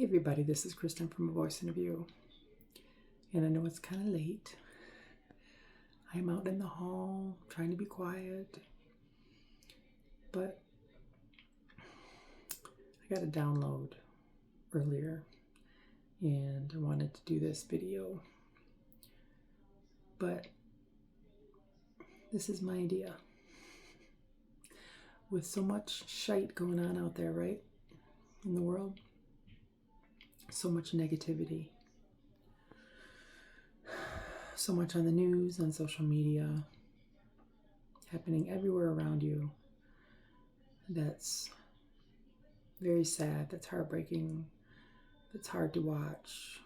Hey everybody, this is Kristen from A Voice in a View. And I know it's kind of late. I'm out in the hall trying to be quiet. But I got a download earlier and I wanted to do this video. But this is my idea. With so much shite going on out there, right? In the world. So much negativity. So much on the news, on social media, happening everywhere around you. That's very sad, that's heartbreaking, that's hard to watch,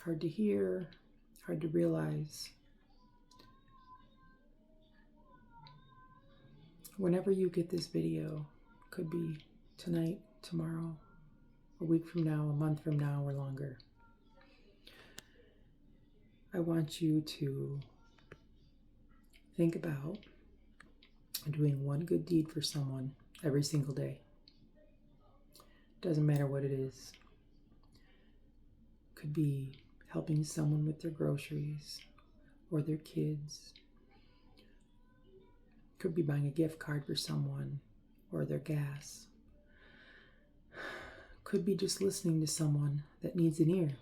hard to hear, hard to realize. Whenever you get this video, could be tonight, tomorrow, a week from now, a month from now, or longer, I want you to think about doing one good deed for someone every single day. Doesn't matter what it is. Could be helping someone with their groceries or their kids. Could be buying a gift card for someone or their gas. Could be just listening to someone that needs an ear.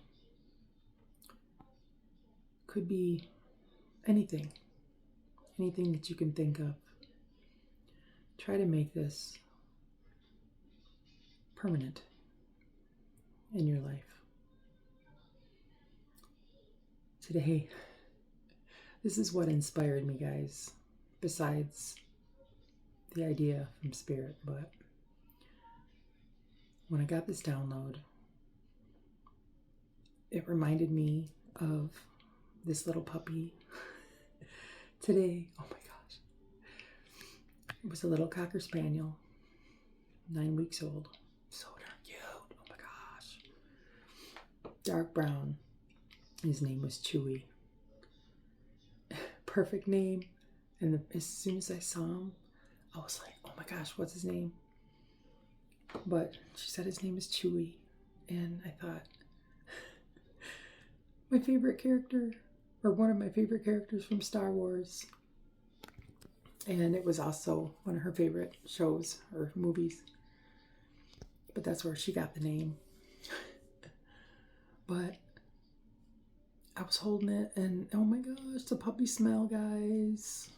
Could be anything that you can think of. Try to make this permanent in your life. Today, this is what inspired me, guys, besides the idea from Spirit, but when I got this download, it reminded me of this little puppy today. Oh my gosh. It was a little Cocker Spaniel, 9 weeks old. So darn cute. Oh my gosh. Dark brown. His name was Chewy. Perfect name. And as soon as I saw him, I was like, oh my gosh, what's his name? But she said his name is Chewy. And I thought, my favorite character, or one of my favorite characters from Star Wars. And it was also one of her favorite shows or movies. But that's where she got the name. But I was holding it and oh my gosh, the puppy smell, guys.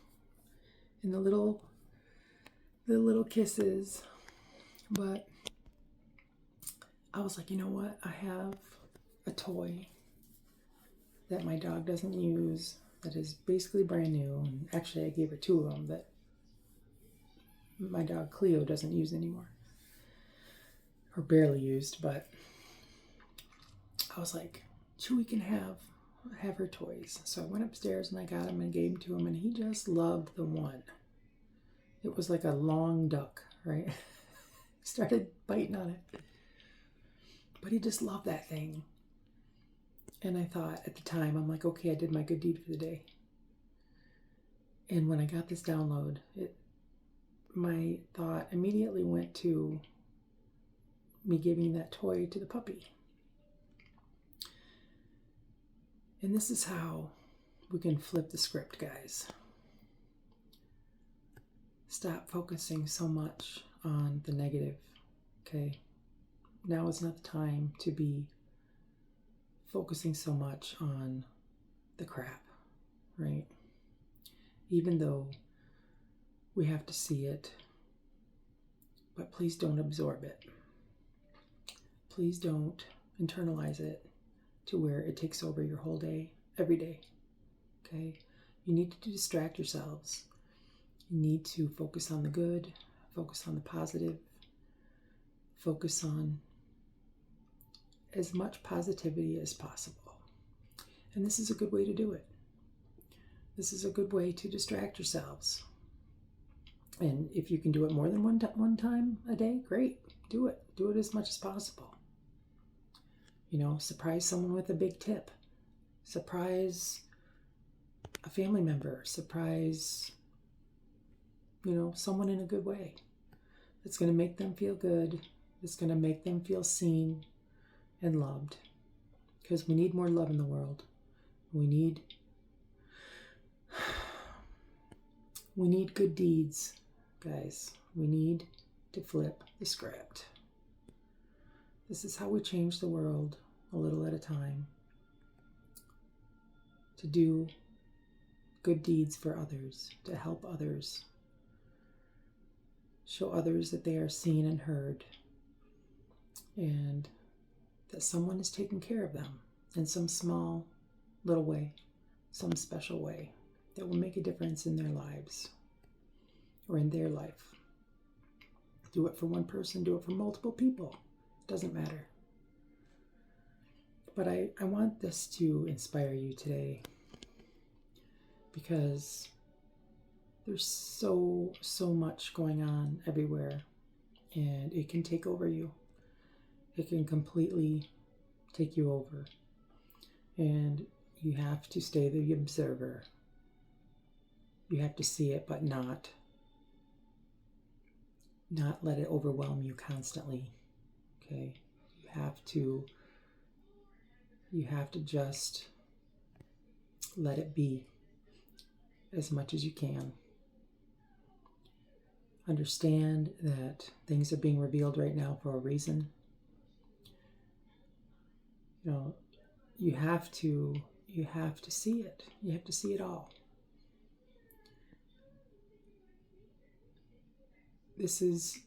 And the little kisses. But I was like, you know what? I have a toy that my dog doesn't use that is basically brand new. And actually, I gave her 2 of them that my dog Cleo doesn't use anymore. Or barely used, but I was like, Chewy can have her toys. So I went upstairs and I got him and gave him to him, and he just loved the one. It was like a long duck, right? Started biting on it. But he just loved that thing. And I thought at the time, I'm like, okay, I did my good deed for the day. And when I got this download, my thought immediately went to me giving that toy to the puppy. And this is how we can flip the script, guys. Stop focusing so much on the negative, okay? Now is not the time to be focusing so much on the crap, right? Even though we have to see it, but please don't absorb it. Please don't internalize it to where it takes over your whole day, every day, okay? You need to distract yourselves. You need to focus on the good, focus on the positive, focus on as much positivity as possible. And this is a good way to do it. This is a good way to distract yourselves. And if you can do it more than one time a day, great. Do it. Do it as much as possible. You know, surprise someone with a big tip. Surprise a family member. Surprise, someone in a good way. That's going to make them feel good. It's going to make them feel seen. and loved, because we need more love in the world. We need good deeds, guys. We need to flip the script. This is how we change the world, a little at a time. To do good deeds for others, to help others, show others that they are seen and heard, and that someone is taking care of them in some small little way, some special way that will make a difference in their lives or in their life. Do it for one person, do it for multiple people. Doesn't matter. But I want this to inspire you today, because there's so much going on everywhere, and it can take over you. It can completely take you over. And you have to stay the observer. You have to see it, but not let it overwhelm you constantly. Okay? You have to just let it be as much as you can. Understand that things are being revealed right now for a reason. You know, you have to see it. You have to see it all. This is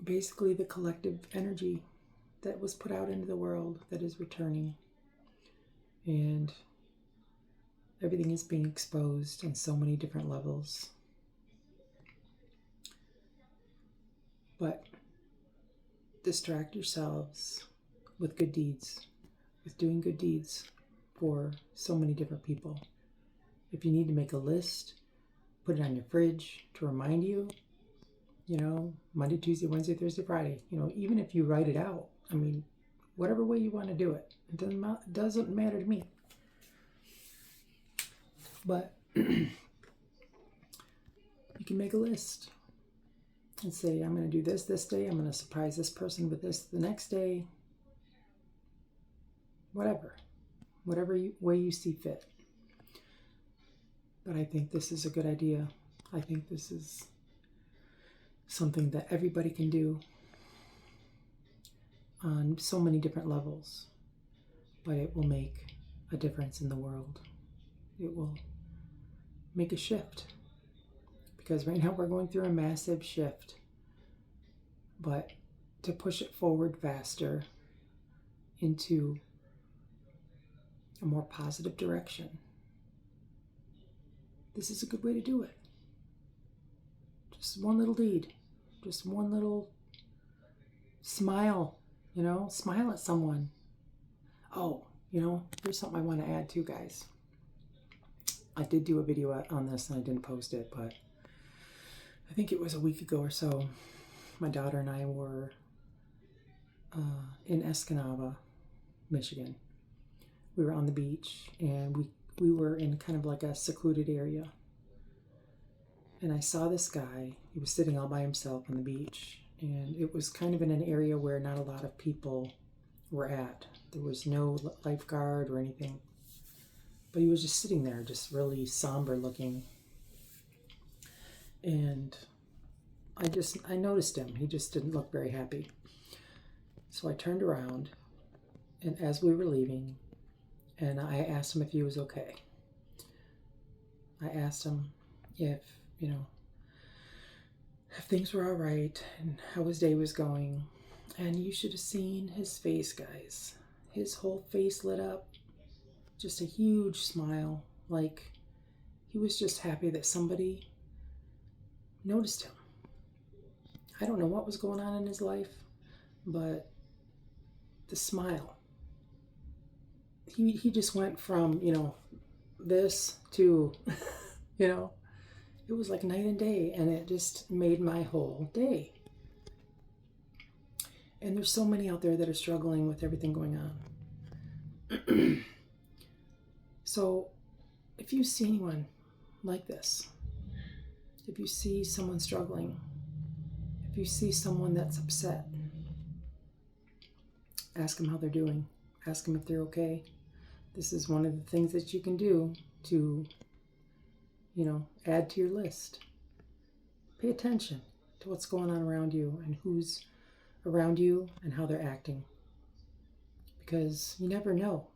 basically the collective energy that was put out into the world that is returning. And everything is being exposed on so many different levels. But distract yourselves with good deeds, with doing good deeds for so many different people. If you need to make a list, put it on your fridge to remind you, Monday, Tuesday, Wednesday, Thursday, Friday, even if you write it out, whatever way you want to do it, it doesn't matter to me. But you can make a list and say, I'm going to do this day, I'm going to surprise this person with this the next day. Whatever way you see fit. But I think this is a good idea. I think this is something that everybody can do on so many different levels. But it will make a difference in the world. It will make a shift. Because right now we're going through a massive shift. But to push it forward faster into a more positive direction, this is a good way to do it. Just one little deed. Just one little smile, smile at someone. Oh, here's something I want to add too, guys. I did do a video on this and I didn't post it, but I think it was a week ago or so. My daughter and I were in Escanaba, Michigan. We were on the beach, and we were in kind of like a secluded area. And I saw this guy. He was sitting all by himself on the beach, and it was kind of in an area where not a lot of people were at. There was no lifeguard or anything. But he was just sitting there, just really somber looking. And I noticed him. He just didn't look very happy. So I turned around, and as we were leaving, and I asked him if he was okay. I asked him if things were all right and how his day was going. And you should have seen his face, guys. His whole face lit up. Just a huge smile. Like he was just happy that somebody noticed him. I don't know what was going on in his life, but the smile. He just went from, this to, it was like night and day, and it just made my whole day. And there's so many out there that are struggling with everything going on. So if you see anyone like this, if you see someone struggling, if you see someone that's upset, Ask them how they're doing. Ask them if they're okay. This is one of the things that you can do to, add to your list. Pay attention to what's going on around you and who's around you and how they're acting. Because you never know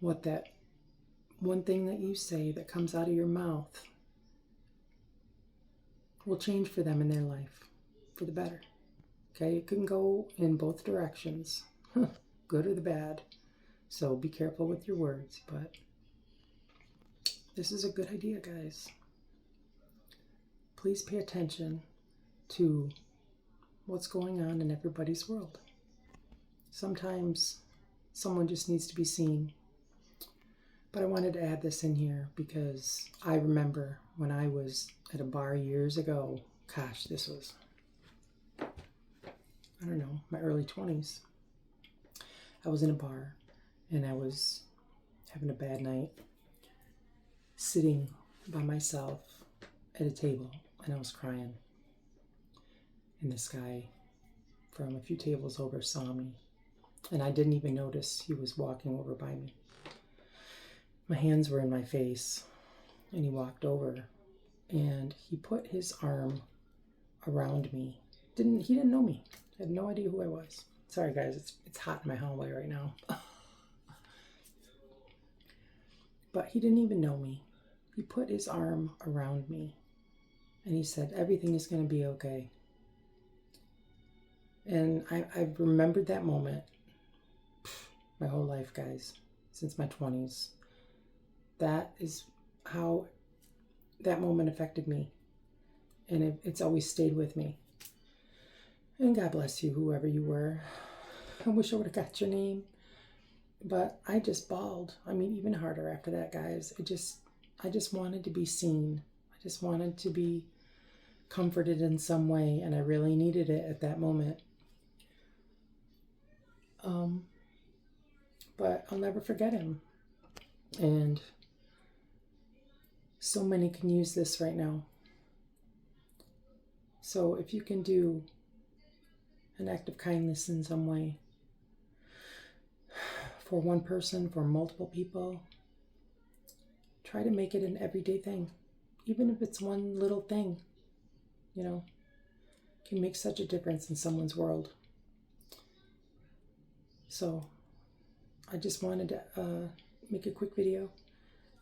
what that one thing that you say that comes out of your mouth will change for them in their life for the better. Okay, it can go in both directions, good or the bad. So be careful with your words, but this is a good idea, guys. Please pay attention to what's going on in everybody's world. Sometimes someone just needs to be seen. But I wanted to add this in here because I remember when I was at a bar years ago, gosh, this was, I don't know, my early 20s. I was in a bar and I was having a bad night, sitting by myself at a table, and I was crying. And this guy from a few tables over saw me, and I didn't even notice he was walking over by me. My hands were in my face, and he walked over, and he put his arm around me. He didn't know me. I had no idea who I was. Sorry, guys, it's hot in my hallway right now. But he didn't even know me. He put his arm around me, and he said, "Everything is going to be okay." And I've remembered that moment my whole life, guys, since my 20s. That is how that moment affected me. And it's always stayed with me. And God bless you, whoever you were. I wish I would have got your name. But I just bawled. I mean, even harder after that, guys. I just wanted to be seen. I just wanted to be comforted in some way. And I really needed it at that moment. But I'll never forget him. And so many can use this right now. So if you can do an act of kindness in some way, for one person, for multiple people, try to make it an everyday thing. Even if it's one little thing, can make such a difference in someone's world. So I just wanted to make a quick video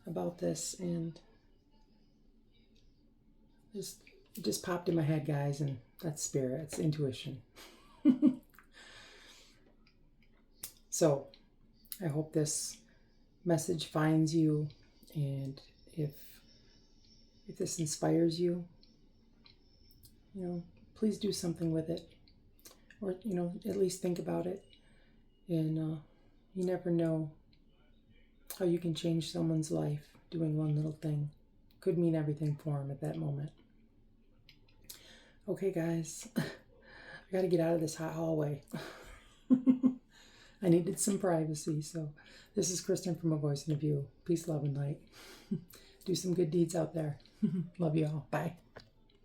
about this, and it just popped in my head, guys, and that's spirit, it's intuition. So I hope this message finds you, and if this inspires you, please do something with it, or at least think about it. And you never know how you can change someone's life doing one little thing. Could mean everything for them at that moment. Okay, guys, I got to get out of this hot hallway. I needed some privacy. So this is Kristen from A Voice in a View. Peace, love, and light. Do some good deeds out there. Love you all. Bye.